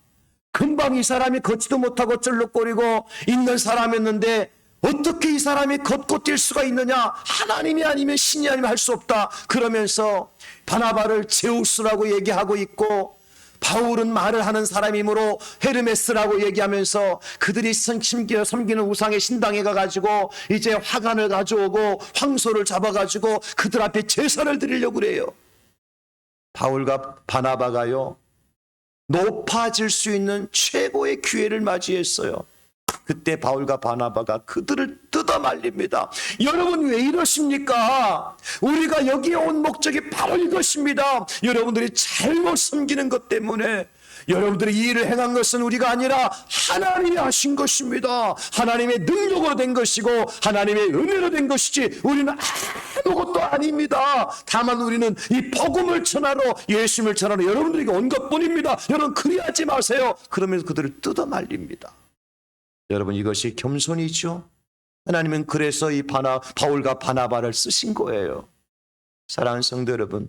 금방 이 사람이 걷지도 못하고 쩔룩거리고 있는 사람이었는데 어떻게 이 사람이 걷고 뛸 수가 있느냐? 하나님이 아니면 신이 아니면 할 수 없다. 그러면서 바나바를 제우스라고 얘기하고 있고 바울은 말을 하는 사람이므로 헤르메스라고 얘기하면서 그들이 섬기는 우상의 신당에 가가지고 이제 화관을 가져오고 황소를 잡아가지고 그들 앞에 제사를 드리려고 그래요. 바울과 바나바가요 높아질 수 있는 최고의 기회를 맞이했어요. 그때 바울과 바나바가 그들을 뜯어 말립니다. 여러분 왜 이러십니까? 우리가 여기에 온 목적이 바로 이것입니다. 여러분들이 잘못 섬기는 것 때문에 여러분들이 이 일을 행한 것은 우리가 아니라 하나님이 하신 것입니다. 하나님의 능력으로 된 것이고 하나님의 은혜로 된 것이지 우리는 아무것도 아닙니다. 다만 우리는 이 복음을 전하러 예수님을 전하러 여러분들에게 온 것뿐입니다. 여러분 그리하지 마세요. 그러면서 그들을 뜯어 말립니다. 여러분 이것이 겸손이죠. 하나님은 그래서 이 바울과 바나바를 쓰신 거예요. 사랑하는 성도 여러분,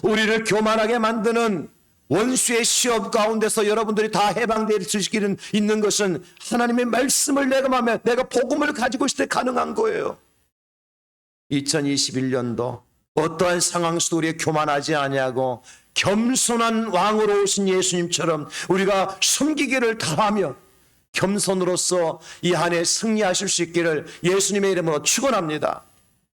우리를 교만하게 만드는 원수의 시험 가운데서 여러분들이 다 해방될 수 있는 것은 하나님의 말씀을 내가 복음을 가지고 있을 때 가능한 거예요. 2021년도 어떠한 상황 속에 우리가 교만하지 아니하고 겸손한 왕으로 오신 예수님처럼 우리가 섬기기를 다하며 겸손으로서 이 한 해 승리하실 수 있기를 예수님의 이름으로 축원합니다.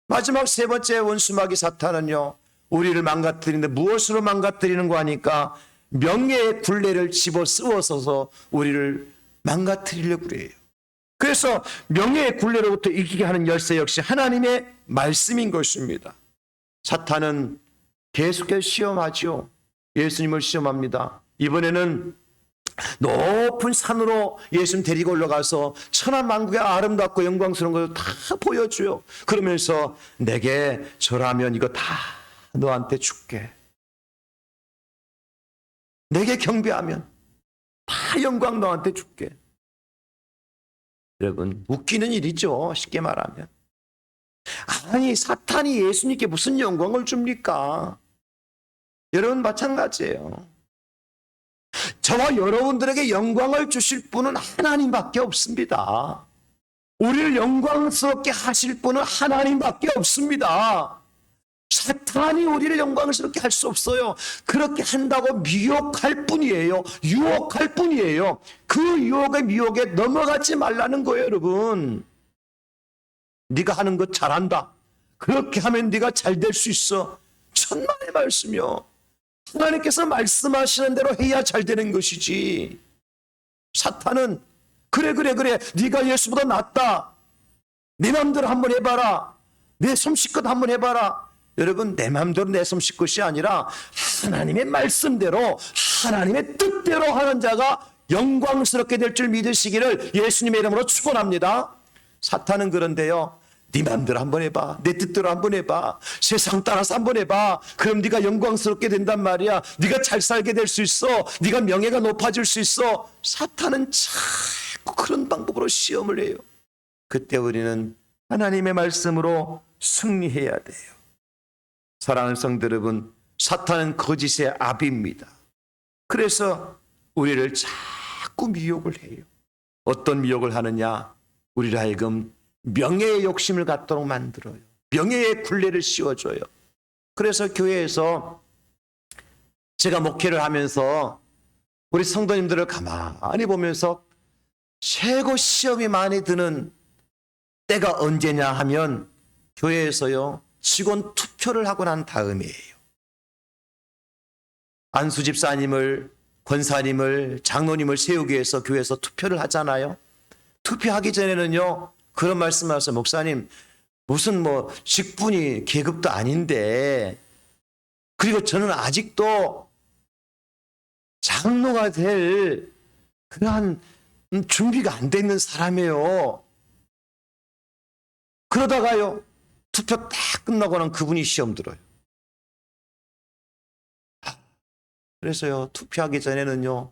마지막 세 번째 원수마귀 사탄은요 우리를 망가뜨리는데 무엇으로 망가뜨리는 거 하니까 명예의 굴레를 집어 쓰어서서 우리를 망가뜨리려고 그래요. 그래서 명예의 굴레로부터 이기게 하는 열쇠 역시 하나님의 말씀인 것입니다. 사탄은 계속해서 시험하죠. 예수님을 시험합니다. 이번에는 높은 산으로 예수님 데리고 올라가서 천하만국의 아름답고 영광스러운 걸 다 보여줘요. 그러면서 내게 절하면 이거 다 너한테 줄게. 내게 경배하면 다 영광 너한테 줄게. 여러분, 웃기는 일이죠. 쉽게 말하면. 아니, 사탄이 예수님께 무슨 영광을 줍니까? 여러분, 마찬가지예요. 저와 여러분들에게 영광을 주실 분은 하나님밖에 없습니다. 우리를 영광스럽게 하실 분은 하나님밖에 없습니다. 사탄이 우리를 영광스럽게 할 수 없어요. 그렇게 한다고 미혹할 뿐이에요. 유혹할 뿐이에요. 그 유혹의 미혹에 넘어가지 말라는 거예요, 여러분. 네가 하는 거 잘한다. 그렇게 하면 네가 잘 될 수 있어. 천만의 말씀이요. 하나님께서 말씀하시는 대로 해야 잘 되는 것이지. 사탄은 그래 네가 예수보다 낫다. 네 맘대로 한번 해봐라. 내 솜씨껏 한번 해봐라. 여러분, 내 맘대로 내 솜씨껏이 아니라 하나님의 말씀대로 하나님의 뜻대로 하는 자가 영광스럽게 될 줄 믿으시기를 예수님의 이름으로 축원합니다. 사탄은 그런데요, 네 맘대로 한번 해봐. 내 뜻대로 한번 해봐. 세상 따라서 한번 해봐. 그럼 네가 영광스럽게 된단 말이야. 네가 잘 살게 될 수 있어. 네가 명예가 높아질 수 있어. 사탄은 자꾸 그런 방법으로 시험을 해요. 그때 우리는 하나님의 말씀으로 승리해야 돼요. 사랑하는 성도 여러분, 사탄은 거짓의 아비입니다. 그래서 우리를 자꾸 미혹을 해요. 어떤 미혹을 하느냐? 우리를 하여금 명예의 욕심을 갖도록 만들어요. 명예의 굴레를 씌워줘요. 그래서 교회에서 제가 목회를 하면서 우리 성도님들을 가만히 보면서 최고 시험이 많이 드는 때가 언제냐 하면 교회에서요, 직원 투표를 하고 난 다음이에요. 안수 집사님을, 권사님을, 장로님을 세우기 위해서 교회에서 투표를 하잖아요. 투표하기 전에는요, 그런 말씀하세요. 목사님, 무슨 직분이 계급도 아닌데, 그리고 저는 아직도 장로가 될 그러한 준비가 안 돼 있는 사람이에요. 그러다가요, 투표 딱 끝나고는 그분이 시험 들어요. 그래서요, 투표하기 전에는요,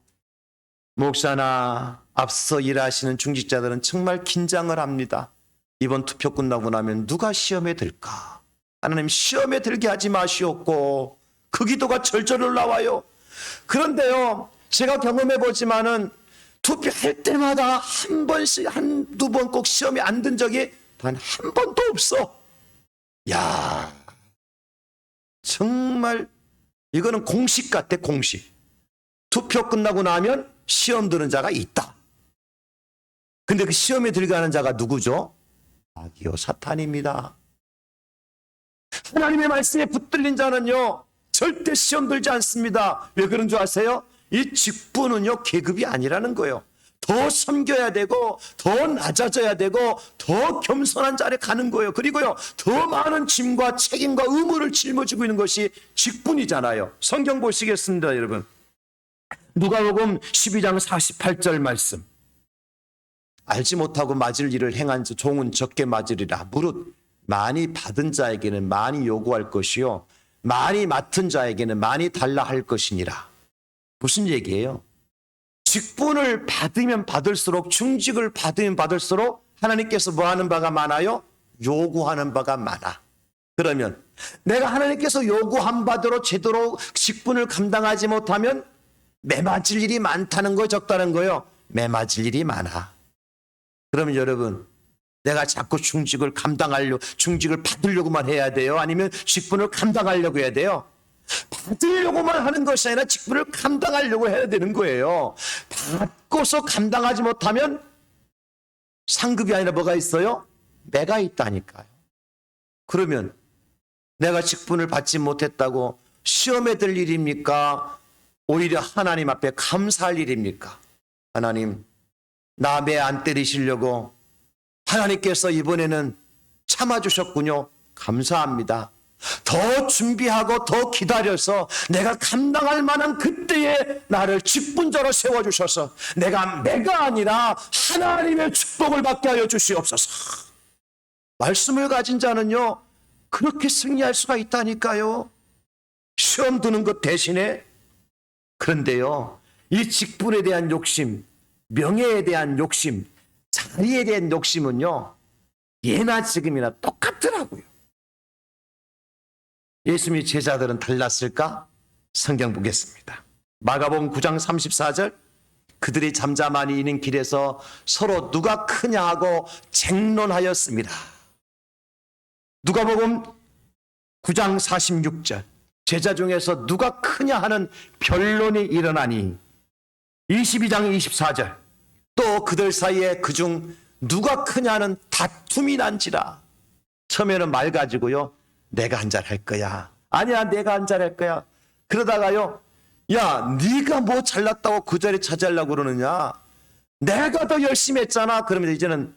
목사나 앞서 일하시는 중직자들은 정말 긴장을 합니다. 이번 투표 끝나고 나면 누가 시험에 들까? 하나님, 시험에 들게 하지 마시옵고, 그 기도가 절절 올라와요. 그런데요, 제가 경험해 보지만은 투표할 때마다 한 번씩, 한두 번 꼭 시험에 안 든 적이 단 한 번도 없어. 야, 정말 이거는 공식 같아, 공식. 투표 끝나고 나면 시험 드는 자가 있다. 근데 그 시험에 들어가는 자가 누구죠? 마귀요, 사탄입니다. 하나님의 말씀에 붙들린 자는요, 절대 시험 들지 않습니다. 왜 그런 줄 아세요? 이 직분은요, 계급이 아니라는 거예요. 더 섬겨야 되고, 더 낮아져야 되고, 더 겸손한 자리에 가는 거예요. 그리고요, 더 많은 짐과 책임과 의무를 짊어지고 있는 것이 직분이잖아요. 성경 보시겠습니다, 여러분. 누가복음 12장 48절 말씀. 알지 못하고 맞을 일을 행한 종은 적게 맞으리라. 무릇 많이 받은 자에게는 많이 요구할 것이요, 많이 맡은 자에게는 많이 달라 할 것이니라. 무슨 얘기예요? 직분을 받으면 받을수록, 중직을 받으면 받을수록 하나님께서 뭐 하는 바가 많아요? 요구하는 바가 많아. 그러면 내가 하나님께서 요구한 바대로 제대로 직분을 감당하지 못하면 매맞을 일이 많다는 거, 적다는 거요? 매맞을 일이 많아. 그러면 여러분, 내가 자꾸 중직을 받으려고만 해야 돼요? 아니면 직분을 감당하려고 해야 돼요? 받으려고만 하는 것이 아니라 직분을 감당하려고 해야 되는 거예요. 받고서 감당하지 못하면 상급이 아니라 뭐가 있어요? 매가 있다니까요. 그러면 내가 직분을 받지 못했다고 시험에 들 일입니까? 오히려 하나님 앞에 감사할 일입니까? 하나님, 나 매 안 때리시려고 하나님께서 이번에는 참아주셨군요. 감사합니다. 더 준비하고 더 기다려서 내가 감당할 만한 그때에 나를 직분자로 세워주셔서 내가 매가 아니라 하나님의 축복을 받게 하여 주시옵소서. 말씀을 가진 자는요, 그렇게 승리할 수가 있다니까요. 시험 드는 것 대신에. 그런데요, 이 직분에 대한 욕심, 명예에 대한 욕심, 자리에 대한 욕심은요, 예나 지금이나 똑같더라고요. 예수님의 제자들은 달랐을까? 성경 보겠습니다. 마가복음 9장 34절, 그들이 잠잠하니 있는 길에서 서로 누가 크냐 하고 쟁론하였습니다. 누가복음 9장 46절, 제자 중에서 누가 크냐 하는 변론이 일어나니 22장 24절, 또 그들 사이에 그중 누가 크냐는 다툼이 난지라. 처음에는 말 가지고요, 내가 한 잔 할 거야, 아니야 내가 한 잔 할 거야. 그러다가요, 야 네가 뭐 잘났다고 그 자리 차지하려고 그러느냐, 내가 더 열심히 했잖아. 그러면 이제는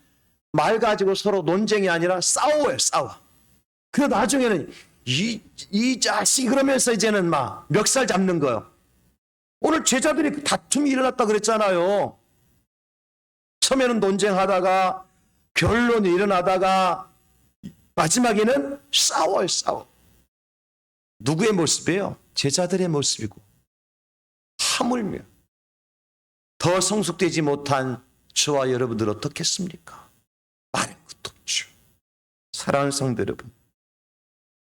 말 가지고 서로 논쟁이 아니라 싸워요, 싸워. 그래 나중에는 이 자식 그러면서 이제는 막 멱살 잡는 거예요. 오늘 제자들이 다툼이 일어났다 그랬잖아요. 처음에는 논쟁하다가 변론이 일어나다가 마지막에는 싸워요, 싸워. 누구의 모습이에요? 제자들의 모습이고, 하물며 더 성숙되지 못한 저와 여러분들 어떻겠습니까? 말할 것도 없죠. 사랑하는 성도 여러분,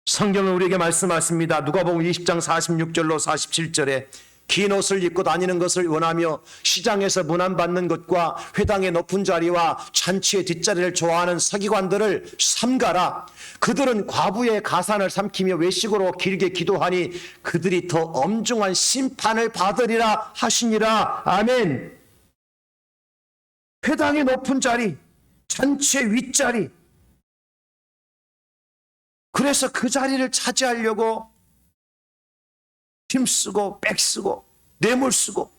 성경은 우리에게 말씀하십니다. 누가복음 20장 46절로 47절에 긴 옷을 입고 다니는 것을 원하며 시장에서 문안받는 것과 회당의 높은 자리와 잔치의 뒷자리를 좋아하는 서기관들을 삼가라. 그들은 과부의 가산을 삼키며 외식으로 길게 기도하니 그들이 더 엄중한 심판을 받으리라 하시니라. 아멘. 회당의 높은 자리, 잔치의 윗자리, 그래서 그 자리를 차지하려고 힘쓰고 빽쓰고 뇌물 쓰고.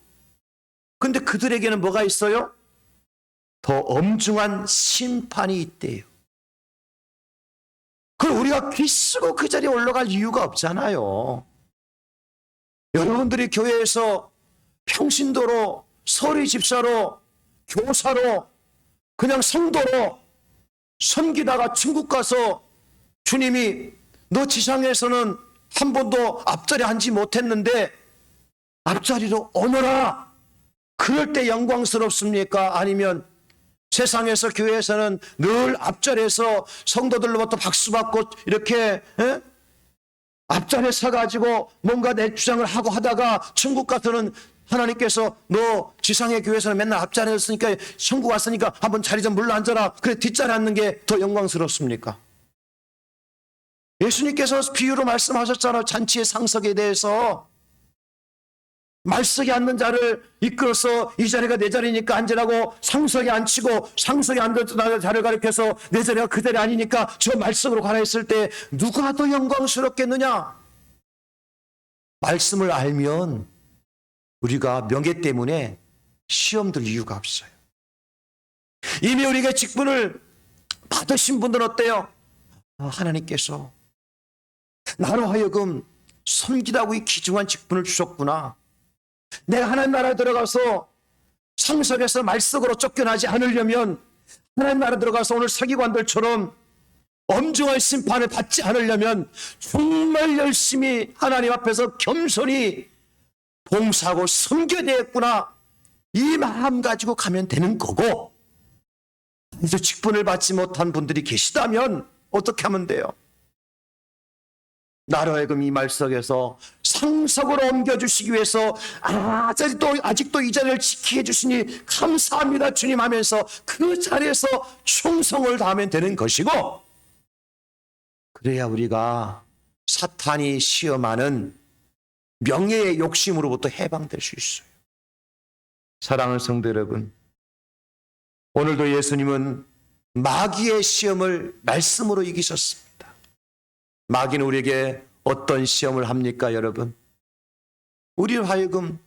근데 그들에게는 뭐가 있어요? 더 엄중한 심판이 있대요. 그럼 우리가 귀쓰고 그 자리에 올라갈 이유가 없잖아요. 여러분들이 교회에서 평신도로, 서리 집사로, 교사로, 그냥 성도로 섬기다가 천국 가서 주님이 너 지상에서는 한 번도 앞자리 앉지 못했는데 앞자리로 오너라, 그럴 때 영광스럽습니까? 아니면 세상에서 교회에서는 늘 앞자리에서 성도들로부터 박수받고 이렇게 앞자리에 서가지고 뭔가 내 주장을 하고 하다가 천국 가서는 하나님께서 너 지상의 교회에서는 맨날 앞자리에 있으니까 천국 왔으니까 한번 자리 좀 물러앉아라, 그래 뒷자리 앉는 게 더 영광스럽습니까? 예수님께서 비유로 말씀하셨잖아요. 잔치의 상석에 대해서. 말석에 앉는 자를 이끌어서 이 자리가 내 자리니까 앉으라고 상석에 앉히고, 상석에 앉은 자를 가리켜서 내 자리가 그 자리 아니니까 저 말석으로 가라 했을 때 누가 더 영광스럽겠느냐? 말씀을 알면 우리가 명예 때문에 시험 들 이유가 없어요. 이미 우리가 직분을 받으신 분들은 어때요? 하나님께서 나로 하여금 섬기라고 이 귀중한 직분을 주셨구나. 내가 하나님 나라에 들어가서 상석에서 말석으로 쫓겨나지 않으려면, 하나님 나라에 들어가서 오늘 서기관들처럼 엄중한 심판을 받지 않으려면 정말 열심히 하나님 앞에서 겸손히 봉사하고 섬겨야 되겠구나, 이 마음 가지고 가면 되는 거고, 이제 직분을 받지 못한 분들이 계시다면 어떻게 하면 돼요? 나로 하여금 이 말석에서 상석으로 옮겨주시기 위해서 아직도 이 자리를 지키게 해주시니 감사합니다 주님 하면서 그 자리에서 충성을 다하면 되는 것이고, 그래야 우리가 사탄이 시험하는 명예의 욕심으로부터 해방될 수 있어요. 사랑하는 성도 여러분, 오늘도 예수님은 마귀의 시험을 말씀으로 이기셨습니다. 마귀는 우리에게 어떤 시험을 합니까, 여러분? 우리로 하여금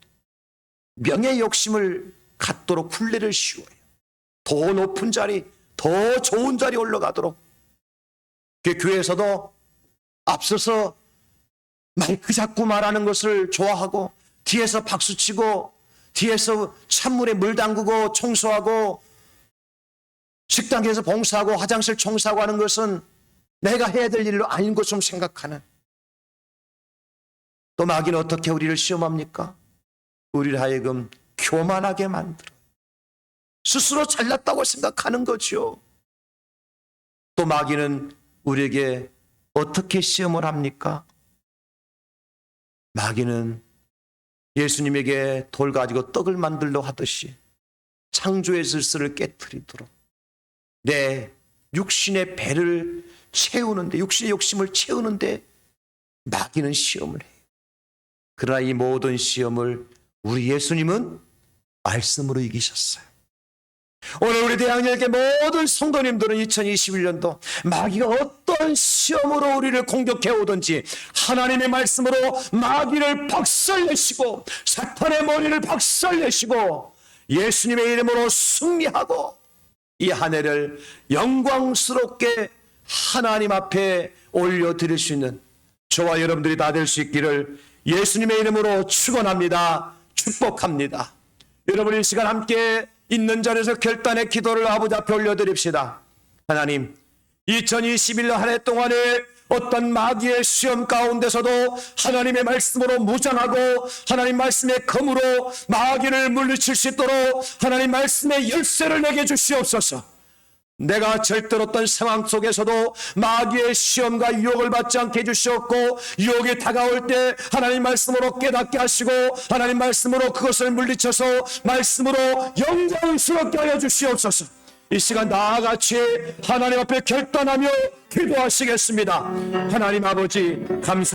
명예 욕심을 갖도록 훈례를 씌워요. 더 높은 자리, 더 좋은 자리 올라가도록. 교회에서도 앞서서 마이크 잡고 말하는 것을 좋아하고 뒤에서 박수치고 뒤에서 찬물에 물 담그고 청소하고 식당에서 봉사하고 화장실 청소하고 하는 것은 내가 해야 될 일로 아닌 것처럼 생각하는, 또 마귀는 어떻게 우리를 시험합니까? 우리를 하여금 교만하게 만들어 스스로 잘났다고 생각하는 거죠. 또 마귀는 우리에게 어떻게 시험을 합니까? 마귀는 예수님에게 돌 가지고 떡을 만들려 하듯이 창조의 질서를 깨트리도록 내 육신의 배를 채우는데, 육신의 욕심을 채우는데 마귀는 시험을 해요. 그러나 이 모든 시험을 우리 예수님은 말씀으로 이기셨어요. 오늘 우리 대학열개 모든 성도님들은 2021년도 마귀가 어떤 시험으로 우리를 공격해 오든지 하나님의 말씀으로 마귀를 박살내시고 사탄의 머리를 박살내시고 예수님의 이름으로 승리하고 이 한 해를 영광스럽게 하나님 앞에 올려드릴 수 있는 저와 여러분들이 다 될 수 있기를 예수님의 이름으로 축원합니다. 축복합니다. 여러분 이 시간 함께 있는 자리에서 결단의 기도를 아버지 앞에 올려드립시다. 하나님, 2021년 한 해 동안에 어떤 마귀의 시험 가운데서도 하나님의 말씀으로 무장하고 하나님 말씀의 검으로 마귀를 물리칠 수 있도록 하나님 말씀의 열쇠를 내게 주시옵소서. 내가 절대로 어떤 상황 속에서도 마귀의 시험과 유혹을 받지 않게 해주시옵고 유혹이 다가올 때 하나님 말씀으로 깨닫게 하시고 하나님 말씀으로 그것을 물리쳐서 말씀으로 영광스럽게 하여 주시옵소서. 이 시간 나아같이 하나님 앞에 결단하며 기도하시겠습니다. 하나님 아버지 감사